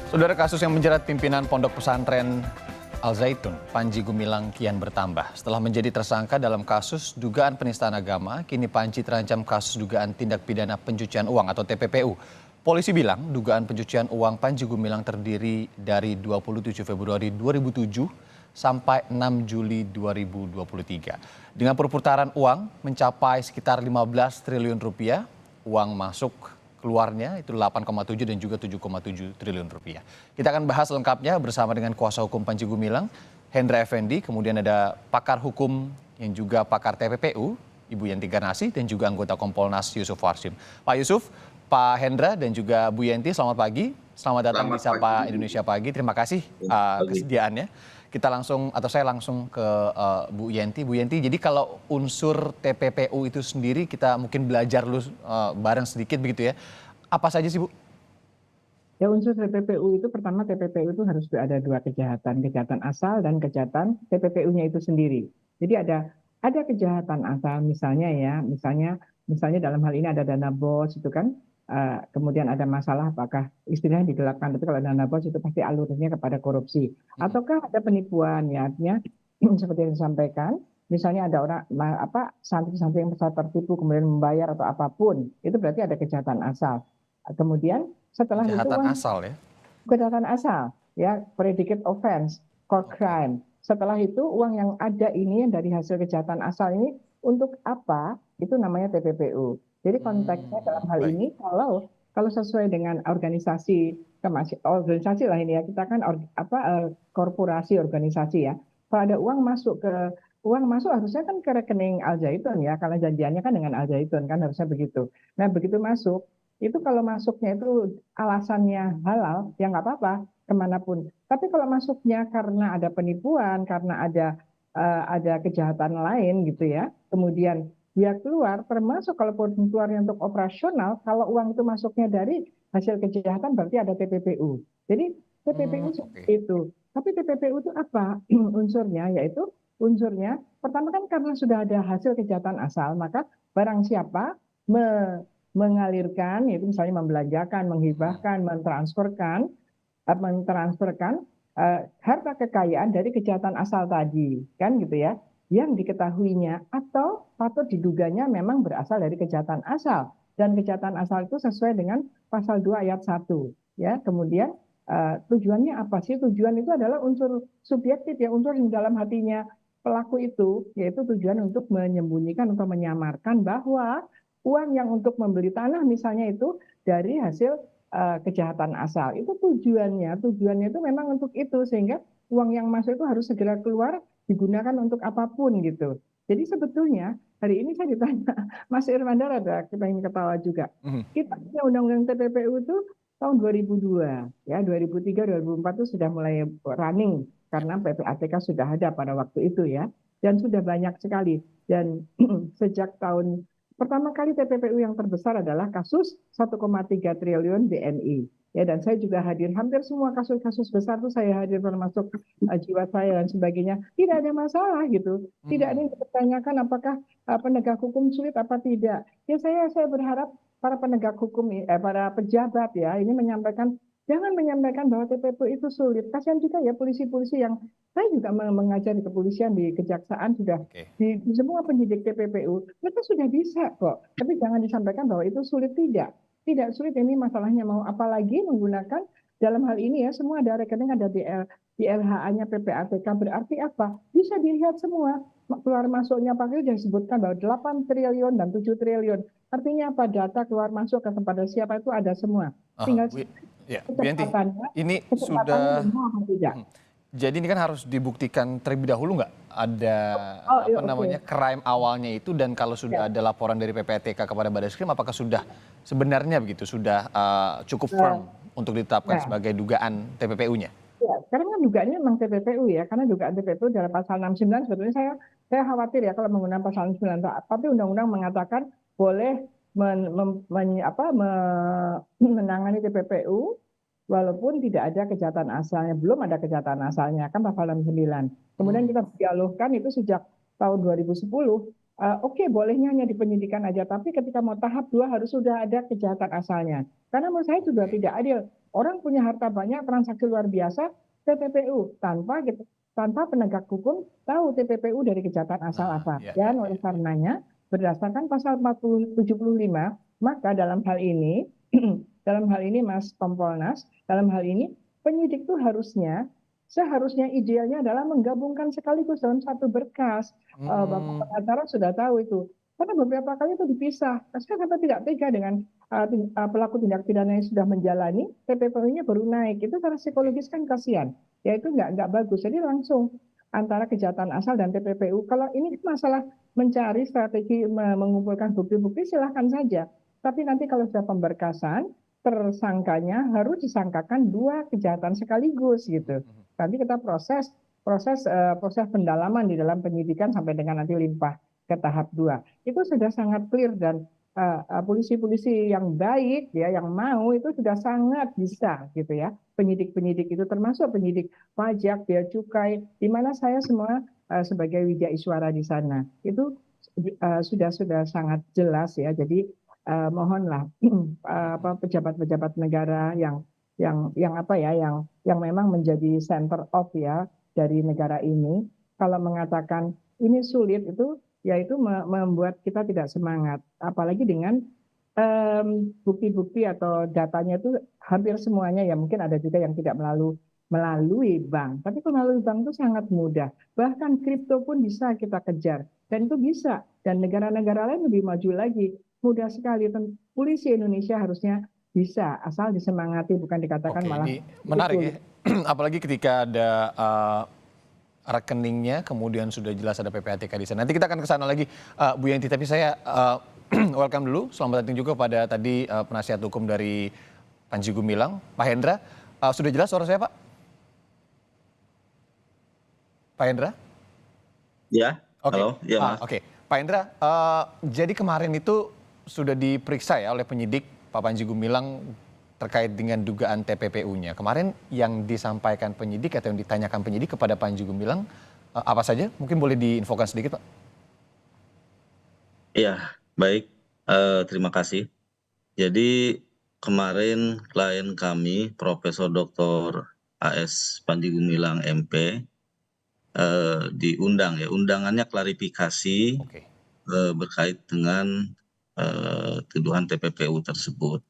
Saudara, kasus yang menjerat pimpinan Pondok Pesantren Al Zaitun, Panji Gumilang kian bertambah. Setelah menjadi tersangka dalam kasus dugaan penistaan agama, kini Panji terancam kasus dugaan tindak pidana pencucian uang atau TPPU. Polisi bilang dugaan pencucian uang Panji Gumilang terdiri dari 27 Februari 2007 sampai 6 Juli 2023. Dengan perputaran uang mencapai sekitar 15 triliun rupiah, uang masuk keluarnya itu 8,7 dan juga 7,7 triliun rupiah. Kita akan bahas lengkapnya bersama dengan kuasa hukum Panji Gumilang, Hendra Effendi, kemudian ada pakar hukum yang juga pakar TPPU, Ibu Yenti Garnasi, dan juga anggota Kompolnas Yusuf Warsim. Pak Yusuf, Pak Hendra, dan juga Bu Yenti, selamat pagi. Selamat datang di Sapa Indonesia Pagi. Terima kasih kesediaannya. Kita langsung, atau saya langsung ke Bu Yenti. Bu Yenti, jadi kalau unsur TPPU itu sendiri kita mungkin belajar dulu bareng sedikit begitu ya. Apa saja sih, Bu? Ya, unsur TPPU itu pertama, TPPU itu harus ada dua kejahatan, kejahatan asal dan kejahatan TPPU-nya itu sendiri. Jadi ada kejahatan asal misalnya dalam hal ini ada dana bos itu kan, kemudian ada masalah apakah istilahnya digelapkan, tapi kalau dana bos itu pasti alurnya kepada korupsi. Ataukah ada penipuan, ya artinya seperti yang disampaikan, misalnya ada orang santri-santri yang merasa tertipu kemudian membayar atau apapun, itu berarti ada kejahatan asal. Kemudian setelah itu Kejahatan asal ya? kejahatan asal, ya, predicate offense, core crime. Setelah itu uang yang ada ini yang dari hasil kejahatan asal ini untuk apa? Itu namanya TPPU. Jadi konteksnya dalam hal Baik. ini kalau sesuai dengan organisasi lah ini ya, kita kan korporasi organisasi ya. Kalau ada uang masuk harusnya kan ke rekening Al Zaitun ya, karena janjiannya kan dengan Al Zaitun kan harusnya begitu. Nah, begitu masuk itu kalau masuknya itu alasannya halal, ya nggak apa-apa kemanapun. Tapi kalau masuknya karena ada penipuan, karena ada kejahatan lain gitu ya, kemudian dia keluar, termasuk kalaupun keluarnya untuk operasional, kalau uang itu masuknya dari hasil kejahatan berarti ada TPPU. Jadi TPPU seperti Oke. itu. Tapi TPPU itu apa unsurnya? Yaitu unsurnya pertama kan karena sudah ada hasil kejahatan asal, maka barang siapa mengalirkan, yaitu misalnya membelanjakan, menghibahkan, mentransferkan harta kekayaan dari kejahatan asal tadi, kan gitu ya, yang diketahuinya atau patut diduganya memang berasal dari kejahatan asal, dan kejahatan asal itu sesuai dengan pasal 2 ayat 1 ya. Kemudian tujuannya apa sih? Tujuan itu adalah unsur subjektif ya, unsur yang dalam hatinya pelaku itu, yaitu tujuan untuk menyembunyikan atau menyamarkan bahwa uang yang untuk membeli tanah misalnya itu dari hasil kejahatan asal. Itu tujuannya itu memang untuk itu, sehingga uang yang masuk itu harus segera keluar digunakan untuk apapun gitu. Jadi sebetulnya hari ini saya ditanya, Mas Irmandar, ada kita ingin ketawa juga. Kita punya undang-undang TPPU itu tahun 2002 ya, 2003 2004 itu sudah mulai running karena PPATK sudah ada pada waktu itu ya, dan sudah banyak sekali. Dan sejak tahun pertama kali TPPU yang terbesar adalah kasus 1,3 triliun BNI. Ya, dan saya juga hadir hampir semua kasus-kasus besar itu saya hadir, termasuk jiwa saya dan sebagainya. Tidak ada masalah gitu. Tidak ada yang dipertanyakan apakah penegak hukum sulit apa tidak. Ya, saya berharap para penegak hukum, para pejabat ya, ini jangan menyampaikan bahwa TPPU itu sulit. Kasihan juga ya polisi-polisi yang saya juga mengajar di kepolisian, di kejaksaan sudah Oke. di semua penyidik TPPU, mereka sudah bisa kok. Tapi jangan disampaikan bahwa itu sulit, tidak sulit. Ini masalahnya mau apalagi menggunakan dalam hal ini ya, semua ada rekening, ada di LHA-nya PPATK, berarti apa? Bisa dilihat semua keluar masuknya, Pak sudah disebutkan bahwa 8 triliun dan 7 triliun. Artinya apa? Data keluar masuk ke kepada siapa itu ada semua. Tinggal Bu Yenti, ini kecepatannya sudah, benar atau tidak. jadi ini kan harus dibuktikan terlebih dahulu nggak ada Oh iya, oke. crime awalnya itu, dan kalau sudah Ya. ada laporan dari PPATK kepada Barreskrim, apakah sudah sebenarnya begitu sudah cukup firm untuk ditetapkan Ya. sebagai dugaan TPPU-nya? Ya, sekarang kan dugaannya memang TPPU ya, karena dugaan TPPU dalam pasal 69 sebetulnya saya khawatir ya kalau menggunakan pasal 69, tapi undang-undang mengatakan boleh menangani TPPU walaupun tidak ada kejahatan asalnya, belum ada kejahatan asalnya, kan pasal 69. Kemudian kita dialogkan itu sejak tahun 2010. oke, bolehnya hanya di penyidikan aja, tapi ketika mau tahap 2 harus sudah ada kejahatan asalnya. Karena menurut saya juga tidak adil. Orang punya harta banyak, transaksi luar biasa, TPPU tanpa penegak hukum tahu TPPU dari kejahatan asal Nah, apa. ya, ya, Dan oleh ya. karenanya berdasarkan pasal 75, maka dalam hal ini dalam hal ini Mas Kompolnas, dalam hal ini penyidik itu seharusnya idealnya adalah menggabungkan sekaligus dalam satu berkas. Bapak Hmm, pengacara sudah tahu itu. Karena beberapa kali itu dipisah. Saya kata tidak tega dengan pelaku tindak pidana yang sudah menjalani, TPPU-nya baru naik. Itu secara oke. psikologis kan kasihan. Ya itu nggak bagus. Jadi langsung antara kejahatan asal dan TPPU. Kalau ini masalah mencari strategi mengumpulkan bukti-bukti silahkan saja. Tapi nanti kalau sudah pemberkasan, tersangkanya harus disangkakan dua kejahatan sekaligus gitu. Nanti kita proses proses proses pendalaman di dalam penyidikan sampai dengan nanti limpah ke tahap 2. Itu sudah sangat clear dan polisi-polisi yang baik ya yang mau itu sudah sangat bisa gitu ya. Penyidik-penyidik itu termasuk penyidik pajak, bea cukai di mana saya semua sebagai Widya Iswara di sana. Itu sudah sangat jelas ya. Jadi mohonlah pejabat-pejabat negara yang apa ya yang memang menjadi center of ya dari negara ini kalau mengatakan ini sulit itu yaitu membuat kita tidak semangat apalagi dengan bukti-bukti atau datanya itu hampir semuanya ya mungkin ada juga yang tidak melalui bank tapi kalau melalui bank itu sangat mudah bahkan kripto pun bisa kita kejar dan itu bisa dan negara-negara lain lebih maju lagi mudah sekali polisi Indonesia harusnya bisa, asal disemangati, bukan dikatakan Oke, malah ini menarik ya. sulit. Apalagi ketika ada rekeningnya, kemudian sudah jelas ada PPATK di sana. Nanti kita akan ke sana lagi, Bu Yanti. Tapi saya welcome dulu. Selamat datang juga pada tadi penasihat hukum dari Panji Gumilang, Pak Hendra. Sudah jelas suara saya, Pak? Pak Hendra? Ya, Oke, halo, ya Mas. oke. Pak Hendra, jadi kemarin itu sudah diperiksa ya oleh penyidik Pak Panji Gumilang terkait dengan dugaan TPPU-nya. Kemarin yang disampaikan penyidik atau yang ditanyakan penyidik kepada Panji Gumilang apa saja? Mungkin boleh diinfokan sedikit, Pak. Iya, baik, terima kasih. Jadi kemarin klien kami Profesor Dr. AS Panji Gumilang MP diundang ya, undangannya klarifikasi Oke. berkait dengan tuduhan TPPU tersebut.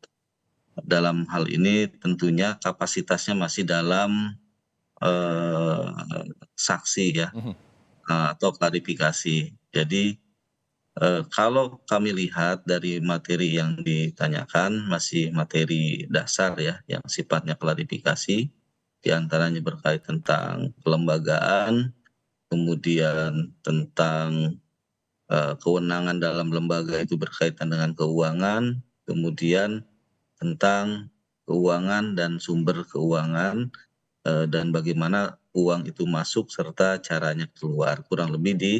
Dalam hal ini tentunya kapasitasnya masih dalam eh, saksi ya, Mhm. atau klarifikasi. Jadi kalau kami lihat dari materi yang ditanyakan masih materi dasar ya, yang sifatnya klarifikasi, di antaranya berkait tentang kelembagaan, kemudian tentang kewenangan dalam lembaga itu berkaitan dengan keuangan, kemudian tentang keuangan dan sumber keuangan, dan bagaimana uang itu masuk serta caranya keluar, kurang lebih di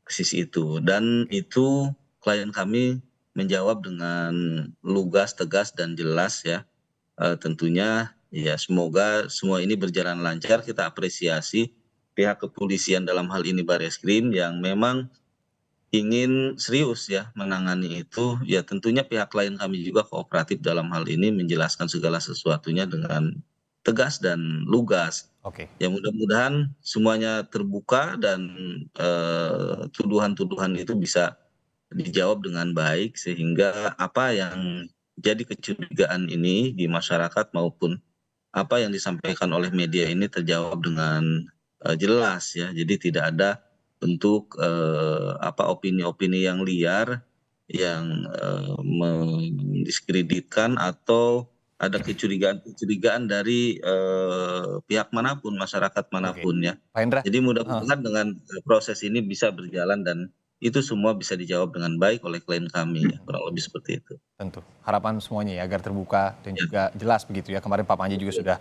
sisi itu. Dan Oke. itu klien kami menjawab dengan lugas, tegas, dan jelas ya. Tentunya ya semoga semua ini berjalan lancar. Kita apresiasi pihak kepolisian dalam hal ini Barreskrim yang memang ingin serius ya menangani itu. Ya tentunya pihak klien kami juga kooperatif dalam hal ini menjelaskan segala sesuatunya dengan tegas dan lugas. Oke. Ya mudah-mudahan semuanya terbuka dan tuduhan-tuduhan itu bisa dijawab dengan baik sehingga apa yang jadi kecurigaan ini di masyarakat maupun apa yang disampaikan oleh media ini terjawab dengan jelas ya. Jadi tidak ada bentuk apa opini-opini yang liar yang mendiskreditkan atau ada kecurigaan-kecurigaan dari pihak manapun, masyarakat Oke. manapun ya. Pak Hendra, Jadi eh, mudah-mudahan dengan proses ini bisa berjalan dan itu semua bisa dijawab dengan baik oleh klien kami ya, kurang lebih seperti itu. tentu harapan semuanya ya agar terbuka dan Ya, juga jelas begitu ya. Kemarin Pak Panji juga betul. sudah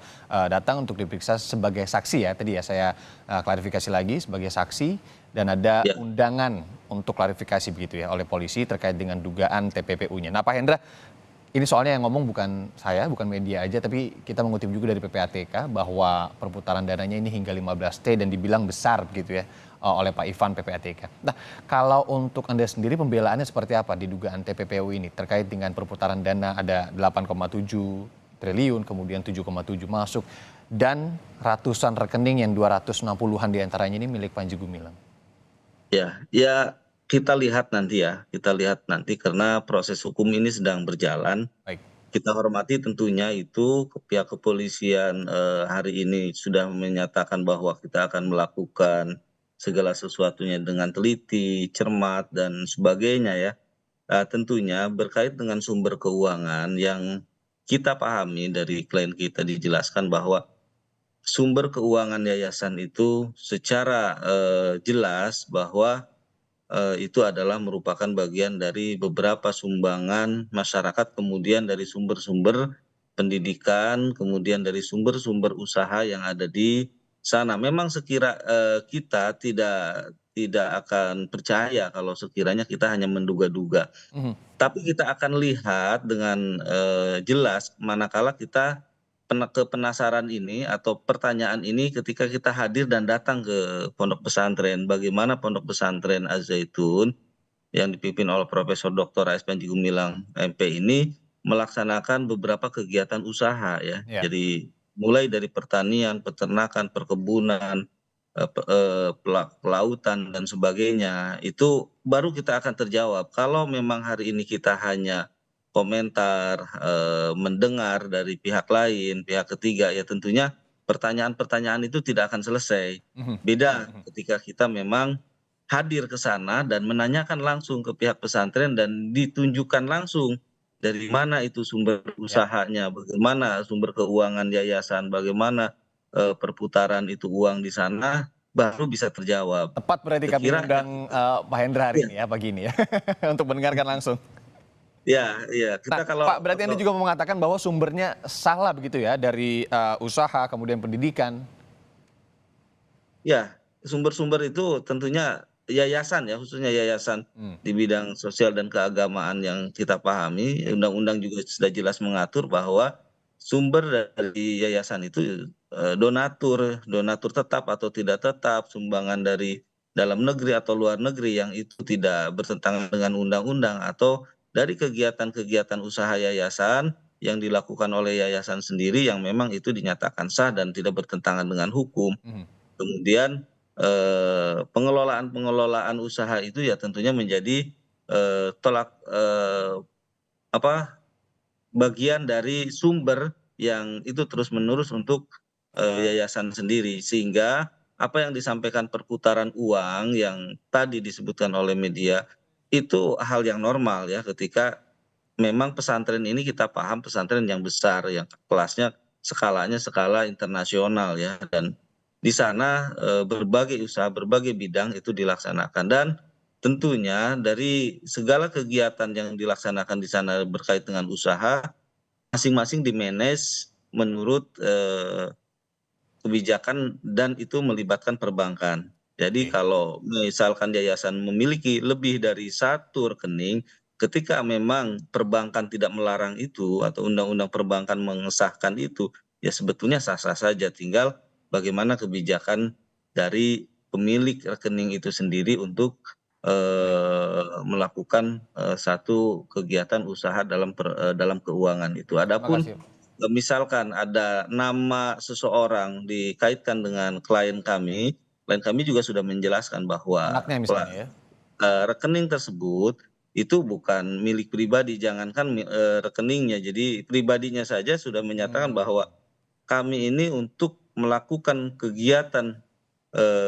datang untuk diperiksa sebagai saksi ya. Tadi ya saya klarifikasi lagi sebagai saksi dan ada Ya, undangan untuk klarifikasi begitu ya oleh polisi terkait dengan dugaan TPPU-nya. Nah, Pak Hendra, Ini soalnya yang ngomong bukan saya, bukan media aja, tapi kita mengutip juga dari PPATK bahwa perputaran dananya ini hingga 15T dan dibilang besar begitu ya oleh Pak Ivan PPATK. Nah, kalau untuk Anda sendiri pembelaannya seperti apa di dugaan TPPU ini terkait dengan perputaran dana ada 8,7 triliun, kemudian 7,7 masuk dan ratusan rekening yang 260-an diantaranya ini milik Panji Gumilang. Ya, kita lihat nanti ya, kita lihat nanti karena proses hukum ini sedang berjalan. Baik. Kita hormati tentunya itu pihak kepolisian hari ini sudah menyatakan bahwa kita akan melakukan segala sesuatunya dengan teliti, cermat, dan sebagainya ya. Tentunya berkait dengan sumber keuangan yang kita pahami dari klien kita dijelaskan bahwa sumber keuangan yayasan itu secara jelas bahwa itu adalah merupakan bagian dari beberapa sumbangan masyarakat, kemudian dari sumber-sumber pendidikan, kemudian dari sumber-sumber usaha yang ada di sana. Memang kita tidak akan percaya kalau sekiranya kita hanya menduga-duga. Mhm. Tapi kita akan lihat dengan jelas manakala kita kepenasaran ini atau pertanyaan ini ketika kita hadir dan datang ke pondok pesantren, bagaimana pondok pesantren Az-Zaitun yang dipimpin oleh Profesor Dr. A.S. Panji Gumilang MP ini melaksanakan beberapa kegiatan usaha ya. Ya. Jadi mulai dari pertanian, peternakan, perkebunan, pelautan dan sebagainya, itu baru kita akan terjawab. Kalau memang hari ini kita hanya komentar, mendengar dari pihak lain, pihak ketiga, ya tentunya pertanyaan-pertanyaan itu tidak akan selesai. Mhm. Beda Mhm. ketika kita memang hadir ke sana dan menanyakan langsung ke pihak pesantren dan ditunjukkan langsung dari mana itu sumber Ya. usahanya, bagaimana sumber keuangan yayasan, bagaimana perputaran itu uang di sana, baru bisa terjawab. Tepat berarti kami Sekiranya undang Pak Hendra hari iya, ini ya pagi ini ya untuk mendengarkan langsung. iya, Nah, kita kalau Pak, berarti Anda kalau juga mengatakan bahwa sumbernya salah begitu ya dari usaha kemudian pendidikan. ya, sumber-sumber itu tentunya yayasan ya, khususnya yayasan Hmm. di bidang sosial dan keagamaan yang kita pahami, undang-undang juga sudah jelas mengatur bahwa sumber dari yayasan itu donatur, donatur tetap atau tidak tetap, sumbangan dari dalam negeri atau luar negeri yang itu tidak bertentangan dengan undang-undang atau dari kegiatan-kegiatan usaha yayasan yang dilakukan oleh yayasan sendiri yang memang itu dinyatakan sah dan tidak bertentangan dengan hukum. Mhm. Kemudian, pengelolaan-pengelolaan usaha itu ya tentunya menjadi, apa, bagian dari sumber yang itu terus-menerus untuk, yayasan sendiri. Sehingga apa yang disampaikan perputaran uang yang tadi disebutkan oleh media, itu hal yang normal ya ketika memang pesantren ini kita paham pesantren yang besar, yang kelasnya skalanya skala internasional ya, dan di sana, berbagai usaha, berbagai bidang itu dilaksanakan dan tentunya dari segala kegiatan yang dilaksanakan di sana berkait dengan usaha, masing-masing di-manage menurut, kebijakan dan itu melibatkan perbankan. Jadi Oke. kalau misalkan yayasan memiliki lebih dari satu rekening, ketika memang perbankan tidak melarang itu atau undang-undang perbankan mengesahkan itu, ya sebetulnya sah-sah saja. Tinggal bagaimana kebijakan dari pemilik rekening itu sendiri untuk Baik. melakukan satu kegiatan usaha dalam keuangan itu. Terima Adapun kasih. misalkan ada nama seseorang dikaitkan dengan klien kami juga sudah menjelaskan bahwa Anaknya misalnya ya. rekening tersebut itu bukan milik pribadi, jangankan rekeningnya, jadi pribadinya saja sudah menyatakan Hmm. bahwa kami ini untuk melakukan kegiatan,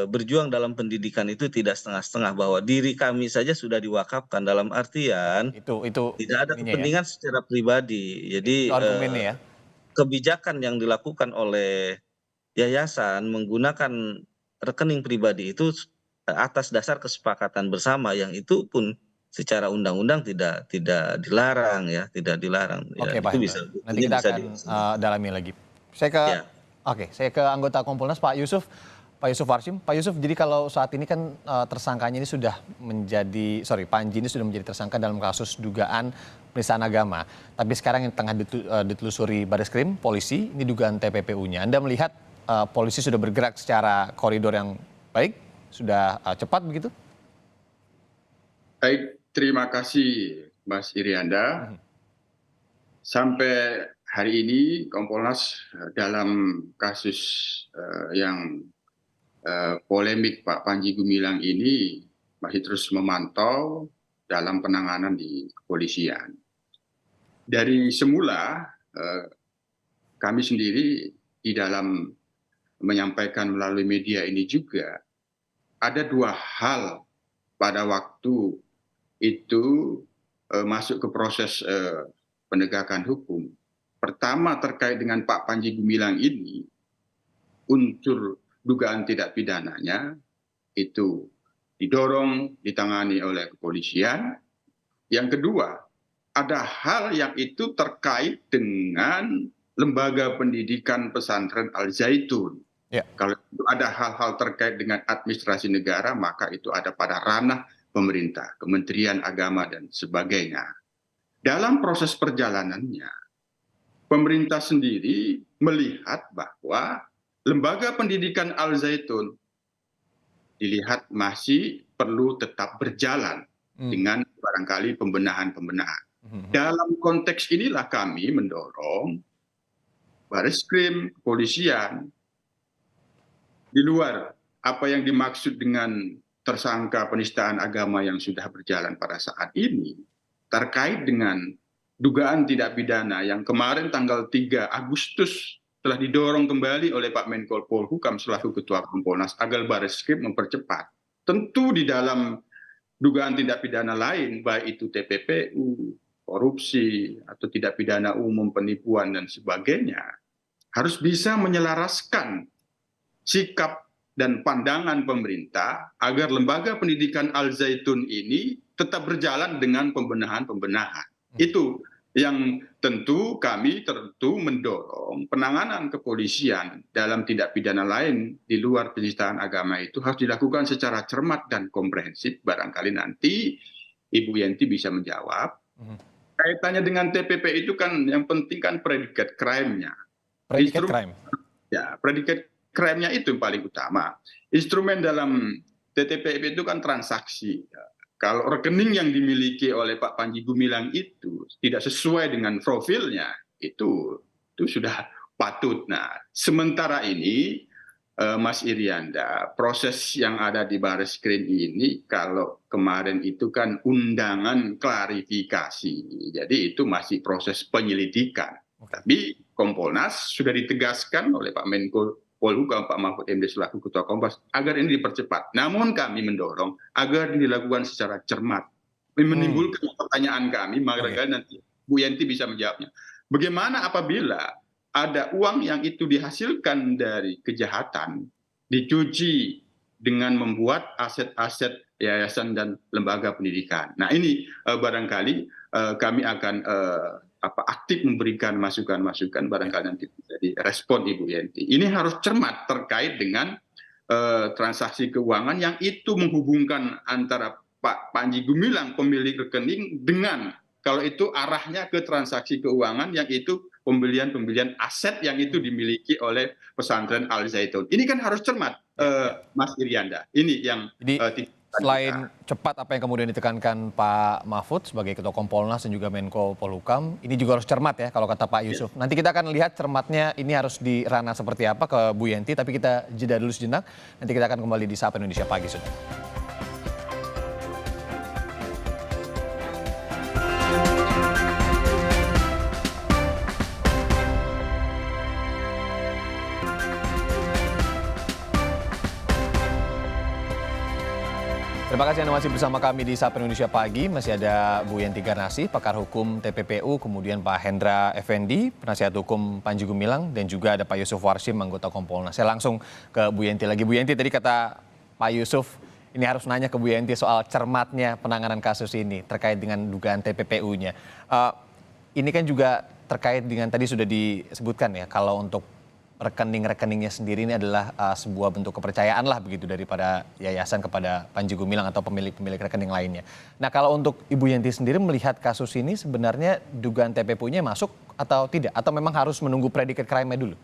berjuang dalam pendidikan itu tidak setengah-setengah, bahwa diri kami saja sudah diwakafkan, dalam Oke, artian itu tidak ada ininya ya. kepentingan secara pribadi. Itu Jadi, argumennya ya. kebijakan yang dilakukan oleh yayasan menggunakan rekening pribadi itu atas dasar kesepakatan bersama yang itu pun secara undang-undang tidak dilarang ya, tidak dilarang ya, Oke, Pak itu Hendra. bisa Nanti buktinya kita bisa akan dilaksanakan. dalami lagi. Saya ke Ya, Oke, saya ke anggota Kompolnas Pak Yusuf. Pak Yusuf Warshim. Pak Yusuf, jadi kalau saat ini kan tersangkanya ini sudah menjadi, Panji ini sudah menjadi tersangka dalam kasus dugaan penistaan agama. Tapi sekarang yang tengah ditelusuri Barreskrim, polisi, ini dugaan TPPU-nya. Anda melihat polisi sudah bergerak secara koridor yang baik, sudah cepat begitu? Baik, terima kasih Mas Irianda. Sampai hari ini Kompolnas dalam kasus yang polemik Pak Panji Gumilang ini masih terus memantau dalam penanganan di kepolisian. Dari semula kami sendiri di dalam menyampaikan melalui media ini juga ada dua hal pada waktu itu masuk ke proses penegakan hukum. Pertama terkait dengan Pak Panji Gumilang ini, unsur dugaan tidak pidananya itu didorong, ditangani oleh kepolisian. Yang kedua, ada hal yang itu terkait dengan lembaga pendidikan pesantren Al-Zaitun. Ya. Kalau itu ada hal-hal terkait dengan administrasi negara, maka itu ada pada ranah pemerintah, Kementerian Agama, dan sebagainya. Dalam proses perjalanannya, pemerintah sendiri melihat bahwa lembaga pendidikan Al-Zaitun dilihat masih perlu tetap berjalan dengan barangkali pembenahan-pembenahan. Dalam konteks inilah kami mendorong Barreskrim, kepolisian, di luar apa yang dimaksud dengan tersangka penistaan agama yang sudah berjalan pada saat ini, terkait dengan dugaan tidak pidana yang kemarin tanggal 3 Agustus telah didorong kembali oleh Pak Menko Polhukam selaku Ketua Kompolnas agar Barreskrim mempercepat. Tentu di dalam dugaan tindak pidana lain, baik itu TPPU, korupsi, atau tidak pidana umum, penipuan, dan sebagainya, harus bisa menyelaraskan sikap dan pandangan pemerintah agar lembaga pendidikan Al-Zaitun ini tetap berjalan dengan pembenahan-pembenahan. Itu yang tentu kami mendorong penanganan kepolisian dalam tindak pidana lain di luar penistaan agama itu harus dilakukan secara cermat dan komprehensif. Barangkali nanti Ibu Yenti bisa menjawab. Kaitannya dengan TPP itu kan yang penting kan predikat crime-nya. Predikat crime. Ya, predikat crime-nya itu yang paling utama. Instrumen dalam TTP itu kan transaksi. Kalau rekening yang dimiliki oleh Pak Panji Gumilang itu tidak sesuai dengan profilnya, itu sudah patut. Nah, sementara ini, Mas Irianda, proses yang ada di Barreskrim ini, kalau kemarin itu kan undangan klarifikasi. Jadi itu masih proses penyelidikan. Tapi Kompolnas sudah ditegaskan oleh Pak Menko Polhukam, Pak Mahfud MD selaku Ketua Kompas, agar ini dipercepat. Namun kami mendorong agar ini dilakukan secara cermat. Menimbulkan pertanyaan kami, barangkali nanti Bu Yenti bisa menjawabnya. Bagaimana apabila ada uang yang itu dihasilkan dari kejahatan, dicuci dengan membuat aset-aset yayasan dan lembaga pendidikan. Nah ini barangkali kami akan aktif memberikan masukan-masukan, barangkali nanti bisa direspon Ibu Yenti. Ini harus cermat terkait dengan transaksi keuangan yang itu menghubungkan antara Pak Panji Gumilang pemilik rekening dengan kalau itu arahnya ke transaksi keuangan yang itu pembelian aset yang itu dimiliki oleh pesantren Al-Zaitun. Ini kan harus cermat, Mas Irianda. Ini yang selain cepat apa yang kemudian ditekankan Pak Mahfud sebagai Ketua Kompolnas dan juga Menko Polhukam, ini juga harus cermat ya kalau kata Pak Yusuf. Nanti kita akan lihat cermatnya ini harus di ranah seperti apa ke Bu Yenti, tapi kita jeda dulu sejenak. Nanti kita akan kembali di Sapa Indonesia Pagi sudah. Terima kasih Anda masih bersama kami di Sapa Indonesia Pagi. Masih ada Bu Yenti Garnasi, pakar hukum TPPU, kemudian Pak Hendra Effendi, penasihat hukum Panji Gumilang, dan juga ada Pak Yusuf Warshim, anggota Kompolnas. Saya langsung ke Bu Yenti lagi. Bu Yenti, tadi kata Pak Yusuf, ini harus nanya ke Bu Yenti soal cermatnya penanganan kasus ini terkait dengan dugaan TPPU-nya. Ini kan juga terkait dengan tadi sudah disebutkan ya, kalau untuk rekening-rekeningnya sendiri ini adalah sebuah bentuk kepercayaan lah begitu daripada yayasan kepada Panji Gumilang atau pemilik-pemilik rekening lainnya. Nah kalau untuk Ibu Yenti sendiri melihat kasus ini sebenarnya dugaan TPPU-nya masuk atau tidak? Atau memang harus menunggu predicate crime-nya dulu?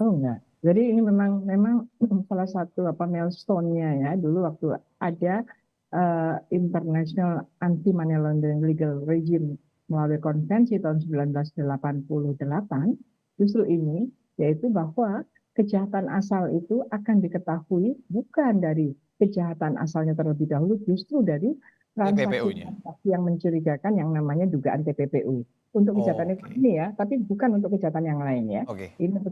Oh enggak. Jadi ini memang salah satu milestone-nya ya dulu waktu ada International Anti-Money Laundering Legal Regime melalui konvensi tahun 1988, justru ini yaitu bahwa kejahatan asal itu akan diketahui bukan dari kejahatan asalnya terlebih dahulu, justru dari TPPU-nya. transaksi yang mencurigakan yang namanya dugaan TPPU. Untuk kejahatan ini ya, tapi bukan untuk kejahatan yang lain ya. Ini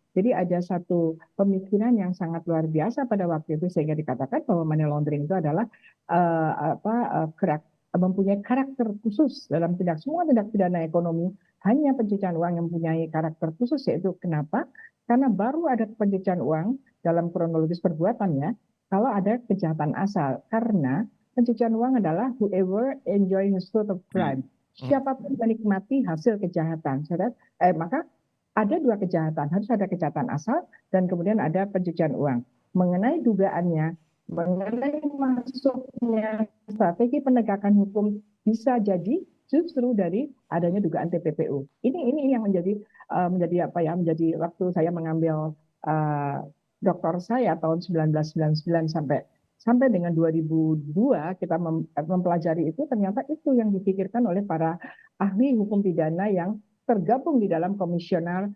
jadi ada satu pemikiran yang sangat luar biasa pada waktu itu sehingga dikatakan bahwa money laundering itu adalah mempunyai karakter khusus dalam semua tindak pidana ekonomi. Hanya pencucian uang yang mempunyai karakter khusus, yaitu kenapa? Karena baru ada pencucian uang dalam kronologis perbuatannya kalau ada kejahatan asal. Karena pencucian uang adalah whoever enjoy the fruit of crime. Siapapun menikmati hasil kejahatan. Maka ada dua kejahatan, harus ada kejahatan asal dan kemudian ada pencucian uang. Mengenai dugaannya, mengenai masuknya strategi penegakan hukum bisa jadi justru dari adanya dugaan TPPU. Ini yang menjadi waktu saya mengambil doktor saya tahun 1999 sampai dengan 2002 kita mempelajari itu, ternyata itu yang dipikirkan oleh para ahli hukum pidana yang tergabung di dalam komisioner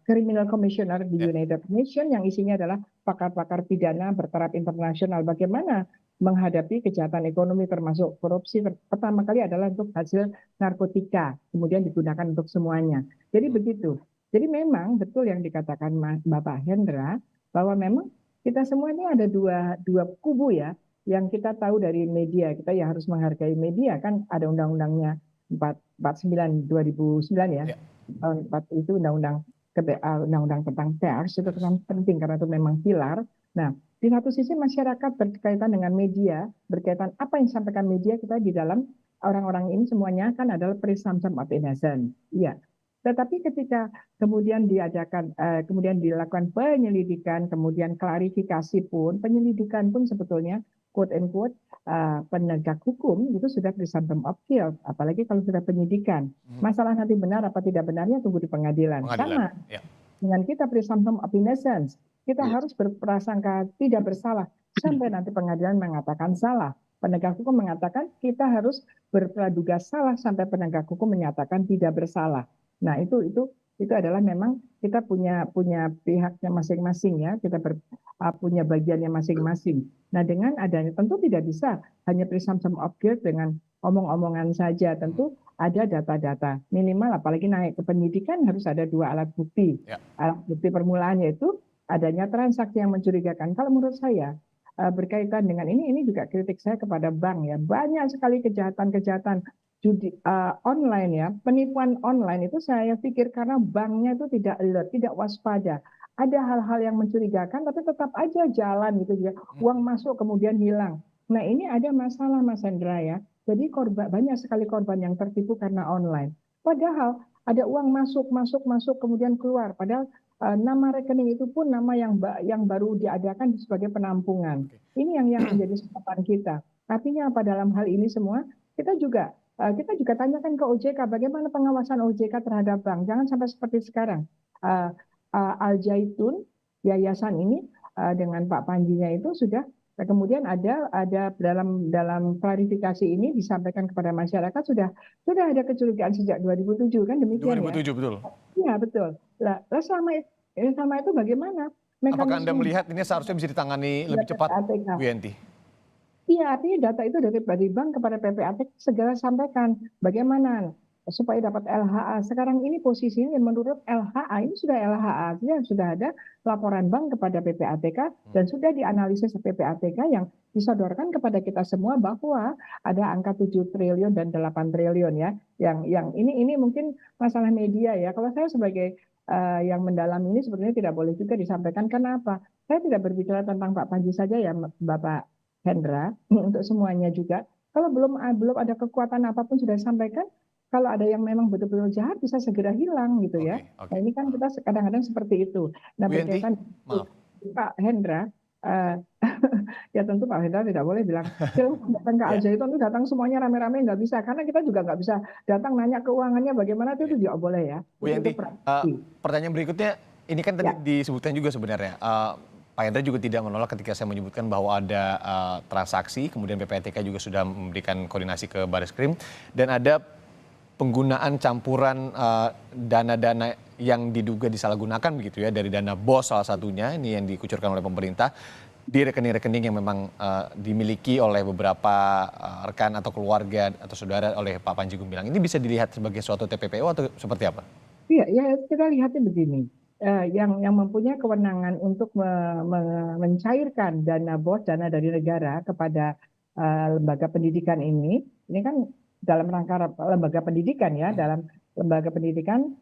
Criminal Commissioner di United Nations yang isinya adalah pakar-pakar pidana bertaraf internasional. Bagaimana menghadapi kejahatan ekonomi termasuk korupsi. Pertama kali adalah untuk hasil narkotika, kemudian digunakan untuk semuanya. Jadi begitu. Jadi memang betul yang dikatakan Bapak Hendra, bahwa memang kita semua ini ada dua kubu ya, yang kita tahu dari media. Kita ya harus menghargai media, kan ada undang-undangnya 49 2009 ya. Tahun 4 itu undang-undang tentang pers itu kan penting karena itu memang pilar. Nah, di satu sisi masyarakat berkaitan dengan media, berkaitan apa yang disampaikan media, kita di dalam orang-orang ini semuanya kan adalah presumption of innocence. Iya. Tetapi ketika kemudian kemudian dilakukan penyelidikan, kemudian klarifikasi pun, penyelidikan pun sebetulnya quote and quote penegak hukum itu sudah presumption of guilt, apalagi kalau sudah penyidikan. Masalah nanti benar apa tidak benarnya tunggu di pengadilan. Sama dengan kita presumption of innocence, kita harus berprasangka tidak bersalah sampai nanti pengadilan mengatakan salah. Penegak hukum mengatakan kita harus berpraduga salah sampai penegak hukum menyatakan tidak bersalah. Nah, itu adalah memang kita punya pihaknya masing-masing ya, kita punya bagiannya masing-masing. Nah, dengan adanya tentu tidak bisa hanya presumption of guilt dengan omong-omongan saja, tentu ada data-data minimal, apalagi naik ke penyidikan harus ada dua alat bukti. Alat bukti permulaan yaitu adanya transaksi yang mencurigakan. Kalau menurut saya berkaitan dengan ini juga kritik saya kepada bank ya, banyak sekali kejahatan judi online ya, penipuan online itu saya pikir karena banknya itu tidak alert, tidak waspada. Ada hal-hal yang mencurigakan tapi tetap aja jalan gitu ya. Uang masuk kemudian hilang. Nah, ini ada masalah Mas Hendra ya. Jadi banyak sekali korban yang tertipu karena online. Padahal ada uang masuk kemudian keluar. Padahal nama rekening itu pun nama yang baru diadakan sebagai penampungan. Ini yang menjadi catatan kita. Artinya apa dalam hal ini semua? Kita juga tanyakan ke OJK bagaimana pengawasan OJK terhadap bank. Jangan sampai seperti sekarang. Al Zaitun yayasan ini dengan Pak Panjinya itu sudah kemudian ada dalam klarifikasi ini disampaikan kepada masyarakat sudah ada kecurigaan sejak 2007 kan demikian 2007 ya. betul. Iya betul. Lah selama itu bagaimana? Apakah Anda melihat ini seharusnya bisa ditangani lebih cepat, Bu Yenti? Iya, artinya data itu dari bank kepada PPATK segera sampaikan bagaimana supaya dapat LHA. Sekarang ini posisinya menurut LHA, ini sudah LHA, sudah ada laporan bank kepada PPATK dan sudah dianalisis PPATK yang disodorkan kepada kita semua bahwa ada angka 7 triliun dan 8 triliun ya. Yang ini mungkin masalah media ya. Kalau saya sebagai yang mendalam ini sebenarnya tidak boleh juga disampaikan. Karena apa? Saya tidak berbicara tentang Pak Panji saja ya, Bapak Hendra, untuk semuanya juga. Kalau belum ada kekuatan apapun sudah disampaikan, kalau ada yang memang betul-betul jahat bisa segera hilang gitu ya. Oke, Nah ini kan kita kadang-kadang seperti itu. Nah Bu Yenti, berkaitan maaf. Pak Hendra, eh, ya tentu Pak Hendra tidak boleh bilang silahkan datang ke Al Ya, Zaitun itu datang semuanya rame-rame nggak bisa karena kita juga nggak bisa datang nanya keuangannya bagaimana ya. itu tidak boleh ya. Bu Itu Yenti, praksi. pertanyaan berikutnya, ini kan tadi Ya, disebutkan juga sebenarnya, Pak Hendra juga tidak menolak ketika saya menyebutkan bahwa ada transaksi, kemudian PPATK juga sudah memberikan koordinasi ke Bareskrim, dan ada penggunaan campuran dana-dana yang diduga disalahgunakan begitu ya, dari dana BOS salah satunya, ini yang dikucurkan oleh pemerintah, di rekening-rekening yang memang dimiliki oleh beberapa rekan atau keluarga atau saudara oleh Pak Panji Gumilang. Ini bisa dilihat sebagai suatu TPPU atau seperti apa? iya, ya kita lihatnya begini. Yang mempunyai kewenangan untuk mencairkan dana BOS, dana dari negara kepada lembaga pendidikan ini kan dalam rangka lembaga pendidikan ya, dalam lembaga pendidikan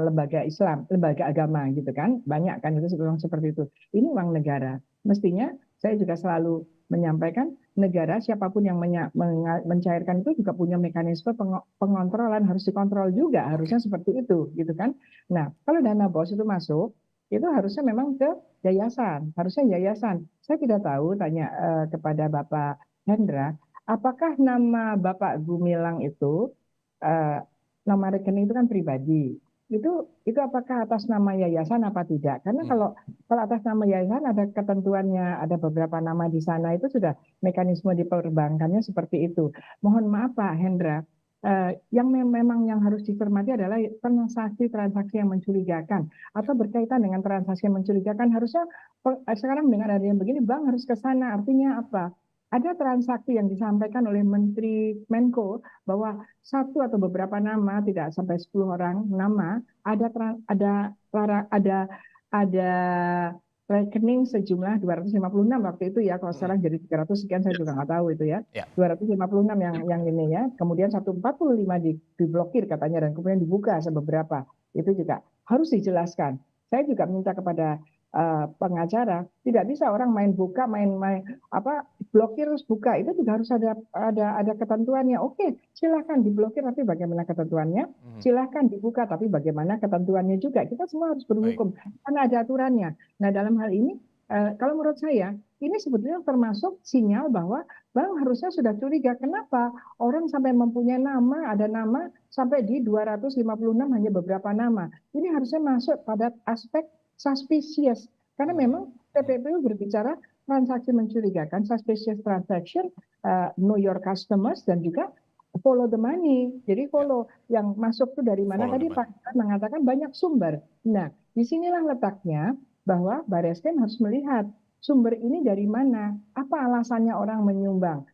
lembaga Islam, lembaga agama gitu kan, banyak kan itu memang seperti itu. Ini uang negara. Mestinya saya juga selalu menyampaikan negara siapapun yang mencairkan itu juga punya mekanisme pengontrolan, harus dikontrol juga, harusnya seperti itu gitu kan. Nah, kalau dana BOS itu masuk, itu harusnya memang ke yayasan, harusnya yayasan. Saya tidak tahu, tanya kepada Bapak Hendra, apakah nama Bapak Gumilang itu nama rekening itu kan pribadi. Itu apakah atas nama yayasan apa tidak? Karena kalau atas nama yayasan ada ketentuannya, ada beberapa nama di sana itu sudah mekanisme di perbankannya seperti itu. Mohon maaf Pak Hendra, yang memang yang harus dicermati adalah transaksi-transaksi yang mencurigakan atau berkaitan dengan transaksi yang mencurigakan. Harusnya sekarang dengan ada yang begini, bank harus ke sana. Artinya apa? Ada transaksi yang disampaikan oleh Menteri Menko bahwa satu atau beberapa nama, tidak sampai 10 orang nama, ada rekening sejumlah 256 waktu itu ya, kalau sekarang jadi 300 sekian saya juga nggak tahu itu ya. Ya. 256 yang ini ya, kemudian 145 diblokir katanya dan kemudian dibuka sebeberapa. Itu juga harus dijelaskan. Saya juga minta kepada pengacara, tidak bisa orang main buka, main blokir terus buka, itu juga harus ada ketentuannya. Oke, silakan diblokir tapi bagaimana ketentuannya? Silahkan dibuka tapi bagaimana ketentuannya juga. Kita semua harus berhukum karena ada aturannya. Nah, dalam hal ini kalau menurut saya ini sebetulnya termasuk sinyal bahwa bank harusnya sudah curiga. Kenapa orang sampai mempunyai nama, ada nama sampai di 256 hanya beberapa nama. Ini harusnya masuk pada aspek suspicious. Karena memang TPPU berbicara transaksi mencurigakan, suspicious transaction, know your customers, dan juga follow the money. Jadi follow yang masuk itu dari mana. Tadi Pak mengatakan banyak sumber. Nah, disinilah letaknya bahwa Bareskrim harus melihat sumber ini dari mana, apa alasannya orang menyumbang.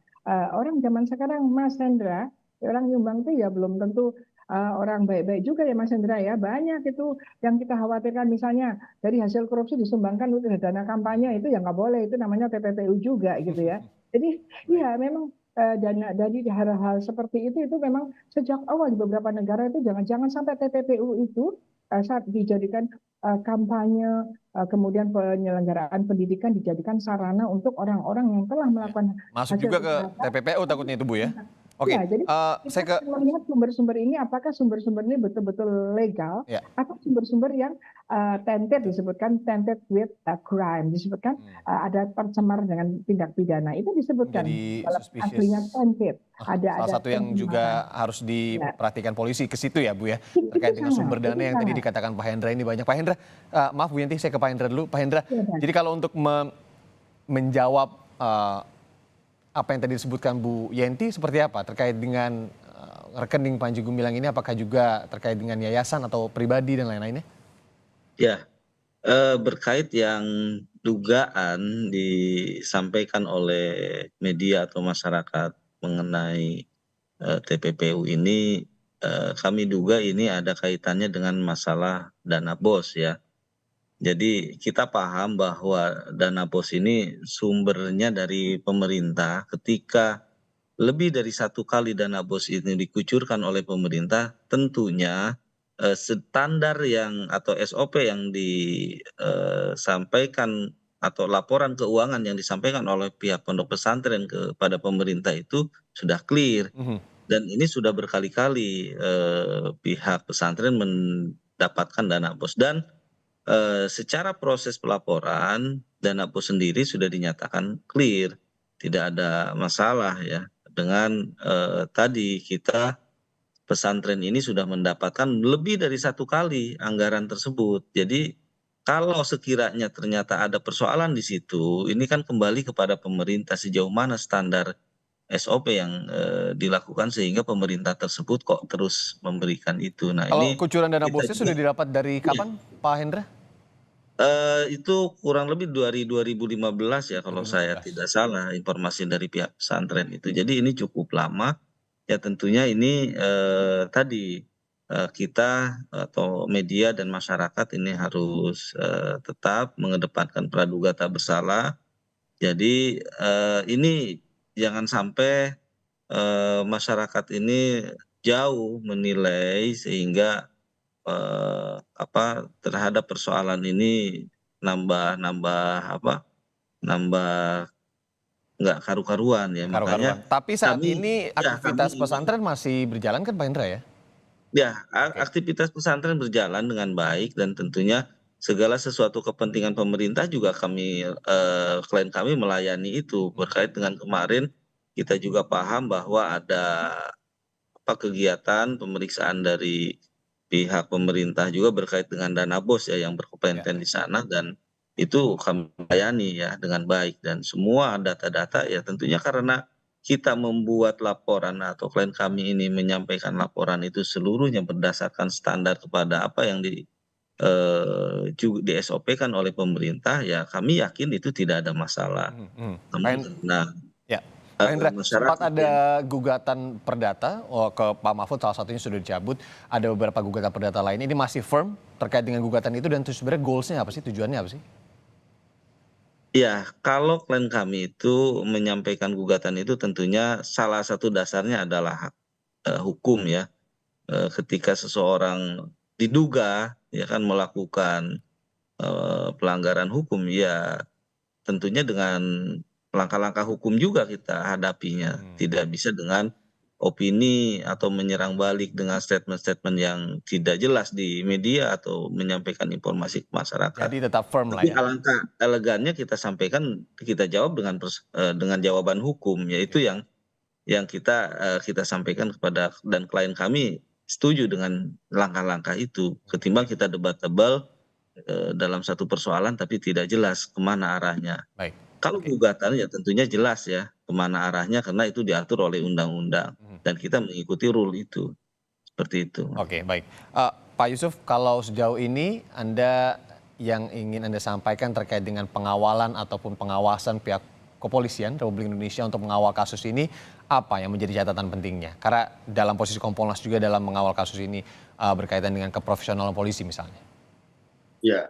Orang zaman sekarang, Mas Hendra, orang nyumbang itu ya belum tentu orang baik-baik juga ya Mas Hendra ya. Banyak itu yang kita khawatirkan, misalnya dari hasil korupsi disumbangkan untuk dana kampanye, itu ya nggak boleh, itu namanya TPPU juga gitu ya. Jadi iya memang dana dari hal-hal seperti itu memang sejak awal di beberapa negara itu jangan sampai TPPU itu saat dijadikan kampanye, kemudian penyelenggaraan pendidikan dijadikan sarana untuk orang-orang yang telah melakukan masuk juga ke TPPU takutnya itu Bu ya. Oke, ya, jadi saya kita melihat sumber-sumber ini, apakah sumber-sumber ini betul-betul legal atau sumber-sumber yang tainted, disebutkan tainted with a crime, disebutkan ada tercemar dengan tindak pidana, itu disebutkan dalam aslinya tainted. Salah satu yang juga harus diperhatikan polisi ke situ ya Bu ya, terkait dengan sumber dana yang tadi dikatakan Pak Hendra ini banyak. Pak Hendra, maaf Bu Yenti, saya ke Pak Hendra dulu. Pak Hendra, jadi kalau untuk menjawab apa yang tadi disebutkan Bu Yenti seperti apa terkait dengan rekening Panji Gumilang ini, apakah juga terkait dengan yayasan atau pribadi dan lain-lainnya? Ya, berkait yang dugaan disampaikan oleh media atau masyarakat mengenai TPPU ini, kami duga ini ada kaitannya dengan masalah dana BOS ya. Jadi kita paham bahwa dana BOS ini sumbernya dari pemerintah. Ketika lebih dari satu kali dana BOS ini dikucurkan oleh pemerintah, tentunya standar yang atau SOP yang disampaikan atau laporan keuangan yang disampaikan oleh pihak pondok pesantren kepada pemerintah itu sudah clear. Dan ini sudah berkali-kali pihak pesantren mendapatkan dana BOS dan secara proses pelaporan dana BOS sendiri sudah dinyatakan clear, tidak ada masalah ya dengan tadi kita pesantren ini sudah mendapatkan lebih dari 1 kali anggaran tersebut. Jadi kalau sekiranya ternyata ada persoalan di situ, ini kan kembali kepada pemerintah sejauh mana standar SOP yang dilakukan sehingga pemerintah tersebut kok terus memberikan itu. Nah Kalau ini kucuran dana kita bosnya juga sudah didapat dari iya, kapan, Pak Hendra? itu kurang lebih dari 2015 ya kalau saya 2015. tidak salah informasi dari pihak pesantren itu. Jadi ini cukup lama, ya tentunya ini tadi kita atau media dan masyarakat ini harus tetap mengedepankan praduga tak bersalah. Jadi ini jangan sampai masyarakat ini jauh menilai sehingga terhadap persoalan ini nambah nambah nambah nggak karu-karuan ya. Karu-karuan. Makanya Tapi saat kami ini ya kami aktivitas ini pesantren masih berjalan kan Pak Hendra ya? ya Oke. aktivitas pesantren berjalan dengan baik dan tentunya segala sesuatu kepentingan pemerintah juga kami klien kami melayani itu. Berkait dengan kemarin kita juga paham bahwa ada kegiatan pemeriksaan dari pihak pemerintah juga berkait dengan dana BOS ya yang Ya. berkompeten di sana dan itu kami layani ya dengan baik dan semua data-data ya tentunya karena kita membuat laporan atau klien kami ini menyampaikan laporan itu seluruhnya berdasarkan standar kepada apa yang di SOP-kan oleh pemerintah ya kami yakin itu tidak ada masalah. Mhm, mhm. Pak Namun karena Ya, Pak Hendra, sempat masyarakat yang ada gugatan perdata ke Pak Mahfud, salah satunya sudah dicabut. Ada beberapa gugatan perdata lain. Ini masih firm terkait dengan gugatan itu dan itu sebenarnya goalsnya apa sih? Tujuannya apa sih? ya, kalau klien kami itu menyampaikan gugatan itu tentunya salah satu dasarnya adalah hukum ya. Ketika seseorang diduga ya kan melakukan pelanggaran hukum, ya tentunya dengan langkah-langkah hukum juga kita hadapinya. Hmm. Tidak bisa dengan opini atau menyerang balik dengan statement-statement yang tidak jelas di media atau menyampaikan informasi ke masyarakat. Jadi tetap firm lah Tapi ya. alangkah elegannya kita sampaikan, kita jawab dengan jawaban hukum, yaitu Oke. yang kita sampaikan kepada dan klien kami setuju dengan langkah-langkah itu, ketimbang Oke. kita debat tebal dalam satu persoalan tapi tidak jelas kemana arahnya. Baik. Kalau Oke. gugatan ya tentunya jelas ya kemana arahnya karena itu diatur oleh undang-undang Mhm. dan kita mengikuti rule itu, seperti itu. Oke, baik. Pak Yusuf, kalau sejauh ini Anda yang ingin Anda sampaikan terkait dengan pengawalan ataupun pengawasan pihak kepolisian Republik Indonesia untuk mengawal kasus ini, apa yang menjadi catatan pentingnya? Karena dalam posisi Kompolnas juga dalam mengawal kasus ini berkaitan dengan keprofesionalan polisi misalnya. Ya,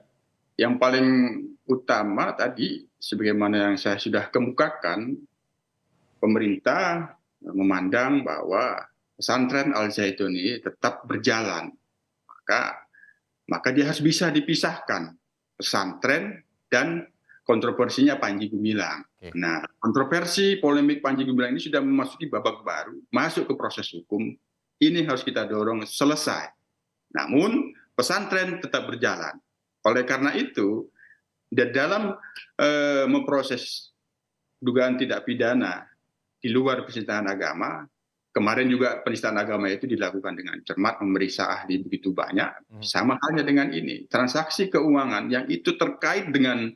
yang paling utama tadi sebagaimana yang saya sudah kemukakan, pemerintah memandang bahwa pesantren Al Zaitun ini tetap berjalan. Maka dia harus bisa dipisahkan pesantren dan kontroversinya Panji Gumilang. Oke. Nah, kontroversi polemik Panji Gumilang ini sudah memasuki babak baru, masuk ke proses hukum. Ini harus kita dorong selesai. Namun pesantren tetap berjalan. Oleh karena itu, dalam memproses dugaan tidak pidana di luar penistaan agama, kemarin juga penistaan agama itu dilakukan dengan cermat, memeriksa ahli begitu banyak. Sama halnya dengan ini, transaksi keuangan yang itu terkait dengan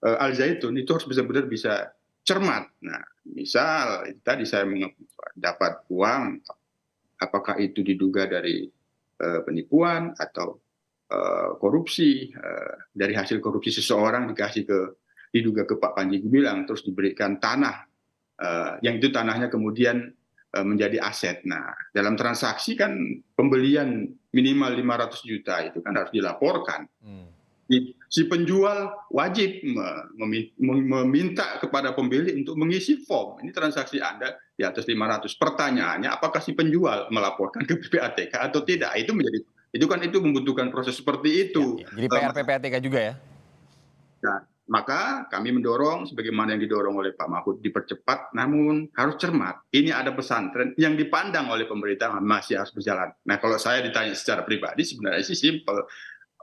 Al Zaitun itu harus benar-benar bisa cermat. Nah, misal tadi saya dapat uang, apakah itu diduga dari penipuan atau korupsi, dari hasil korupsi seseorang diduga ke Pak Panji Gumilang, terus diberikan tanah, yang itu tanahnya kemudian menjadi aset. Nah, dalam transaksi kan pembelian minimal 500 juta itu kan harus dilaporkan. Si penjual wajib meminta kepada pembeli untuk mengisi form. Ini transaksi Anda di atas 500. Pertanyaannya, apakah si penjual melaporkan ke PPATK atau tidak? Itu kan membutuhkan proses seperti itu. Ya, ya. Jadi PR PPATK juga ya? Nah, Maka kami mendorong sebagaimana yang didorong oleh Pak Mahfud dipercepat, namun harus cermat. Ini ada pesantren yang dipandang oleh pemerintah masih harus berjalan. Nah, kalau saya ditanya secara pribadi sebenarnya sih simpel,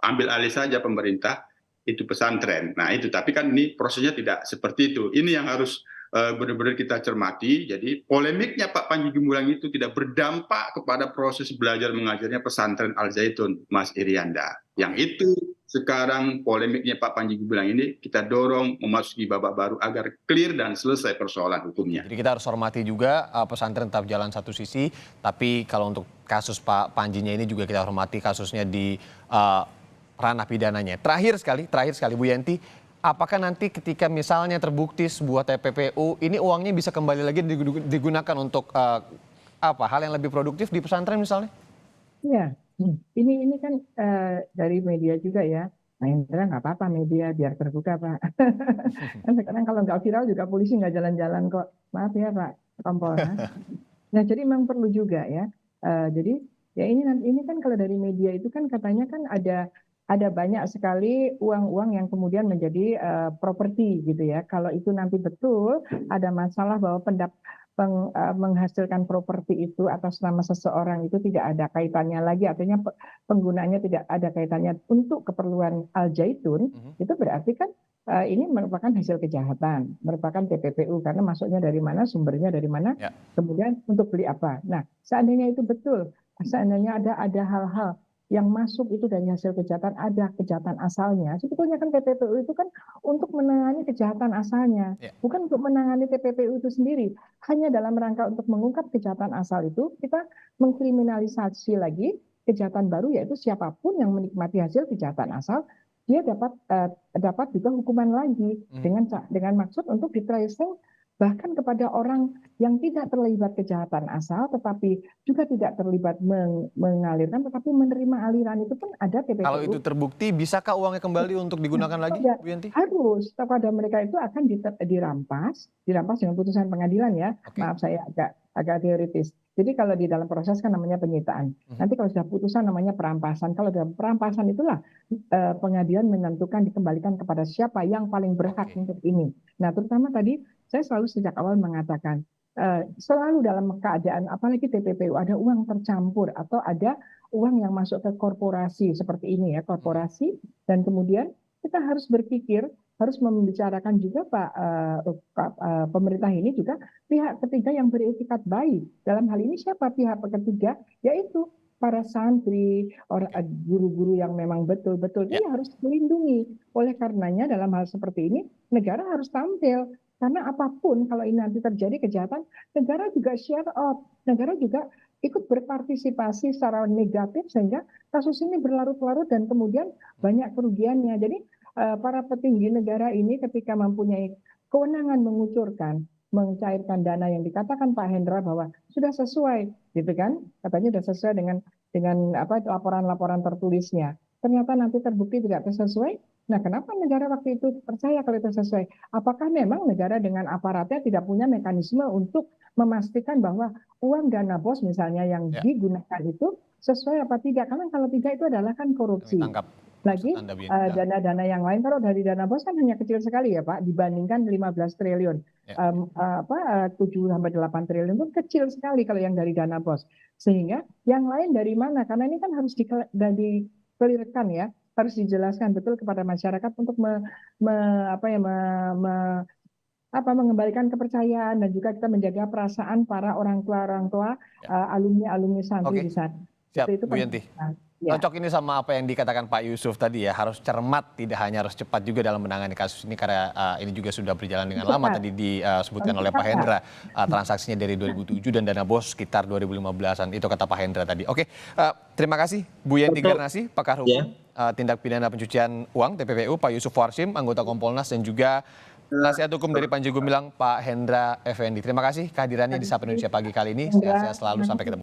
ambil alih saja pemerintah itu pesantren. Nah itu, tapi kan ini prosesnya tidak seperti itu. Ini yang harus benar-benar kita cermati. Jadi polemiknya Pak Panji Gumilang itu tidak berdampak kepada proses belajar mengajarnya pesantren Al Zaitun, Mas Irianda. Yang itu sekarang polemiknya Pak Panji Gumilang ini kita dorong memasuki babak baru agar clear dan selesai persoalan hukumnya. Jadi kita harus hormati juga pesantren tetap jalan satu sisi, tapi kalau untuk kasus Pak Panjinya ini juga kita hormati kasusnya di ranah pidananya. Terakhir sekali Bu Yenti, apakah nanti ketika misalnya terbukti sebuah TPPU ini uangnya bisa kembali lagi digunakan untuk hal yang lebih produktif di pesantren misalnya? Iya, ini kan dari media juga ya. Nah, Indra nggak apa-apa media biar terbuka Pak. Kan sekarang kalau nggak viral juga polisi nggak jalan-jalan kok. Maaf ya Pak Kompolnas. Nah jadi memang perlu juga ya. Jadi ya ini kan kalau dari media itu kan katanya kan ada banyak sekali uang-uang yang kemudian menjadi properti gitu ya. Kalau itu nanti betul ada masalah bahwa menghasilkan properti itu atas nama seseorang itu tidak ada kaitannya lagi, artinya penggunaannya tidak ada kaitannya untuk keperluan Al Zaitun, itu berarti kan ini merupakan hasil kejahatan, merupakan TPPU karena masuknya dari mana, sumbernya dari mana, kemudian untuk beli apa. Nah, seandainya itu betul, seandainya ada hal-hal yang masuk itu dari hasil kejahatan, ada kejahatan asalnya. Sebetulnya kan TPPU itu kan untuk menangani kejahatan asalnya, bukan untuk menangani TPPU itu sendiri. Hanya dalam rangka untuk mengungkap kejahatan asal itu, kita mengkriminalisasi lagi kejahatan baru, yaitu siapapun yang menikmati hasil kejahatan asal, dia dapat juga hukuman lagi dengan maksud untuk di-tracing bahkan kepada orang yang tidak terlibat kejahatan asal, tetapi juga tidak terlibat mengalirkan, tetapi menerima aliran itu pun ada TPPU. Kalau itu terbukti, bisakah uangnya kembali untuk digunakan lagi, Bu Yenti? Harus, kepada mereka itu akan dirampas dengan putusan pengadilan ya. Maaf saya agak teoritis. Jadi kalau di dalam proses kan namanya penyitaan. Nanti kalau sudah putusan namanya perampasan. Kalau dalam perampasan itulah pengadilan menentukan dikembalikan kepada siapa yang paling berhak untuk ini. Nah terutama tadi saya selalu sejak awal mengatakan selalu dalam keadaan apalagi TPPU ada uang tercampur atau ada uang yang masuk ke korporasi seperti ini ya, korporasi, dan kemudian kita harus berpikir, harus membicarakan juga pemerintah ini juga pihak ketiga yang beretikat baik. Dalam hal ini siapa pihak ketiga? Yaitu para santri, guru-guru yang memang betul-betul ini harus dilindungi. Oleh karenanya dalam hal seperti ini negara harus tampil. Karena apapun kalau ini nanti terjadi kejahatan, negara juga share out, negara juga ikut berpartisipasi secara negatif sehingga kasus ini berlarut-larut dan kemudian banyak kerugiannya. Jadi para petinggi negara ini ketika mempunyai kewenangan mengucurkan, mencairkan dana yang dikatakan Pak Hendra bahwa sudah sesuai, gitu kan? Katanya sudah sesuai dengan laporan-laporan tertulisnya. Ternyata nanti terbukti tidak sesuai. Nah, kenapa negara waktu itu percaya kalau itu sesuai? Apakah memang negara dengan aparatnya tidak punya mekanisme untuk memastikan bahwa uang dana BOS misalnya yang digunakan itu sesuai apa tidak? Karena kalau tidak itu adalah kan korupsi. Lagi dana-dana yang lain, kalau dari dana BOS kan hanya kecil sekali ya Pak, dibandingkan 15 triliun. 7 sampai 8 triliun itu kecil sekali kalau yang dari dana BOS. Sehingga yang lain dari mana? Karena ini kan harus dikelirkan ya. Harus dijelaskan betul kepada masyarakat untuk mengembalikan kepercayaan dan juga kita menjaga perasaan para orang tua alumni santri di sana. Siap, Bu Yenti. Cocok ini sama apa yang dikatakan Pak Yusuf tadi ya, harus cermat, tidak hanya harus cepat juga dalam menangani kasus ini karena ini juga sudah berjalan dengan lama tadi disebutkan oleh Pak Hendra, transaksinya dari 2007 dan dana BOS sekitar 2015-an, itu kata Pak Hendra tadi. Oke, terima kasih Bu Yenti Garnasi, pakar hukum tindak pidana pencucian uang TPPU, Pak Yusuf Warsim, anggota Kompolnas, dan juga nasihat hukum dari Panji Gumilang, Pak Hendra Effendi. Terima kasih kehadirannya di Sapa Indonesia pagi kali ini. Sehat-sehat selalu, sampai ketemu.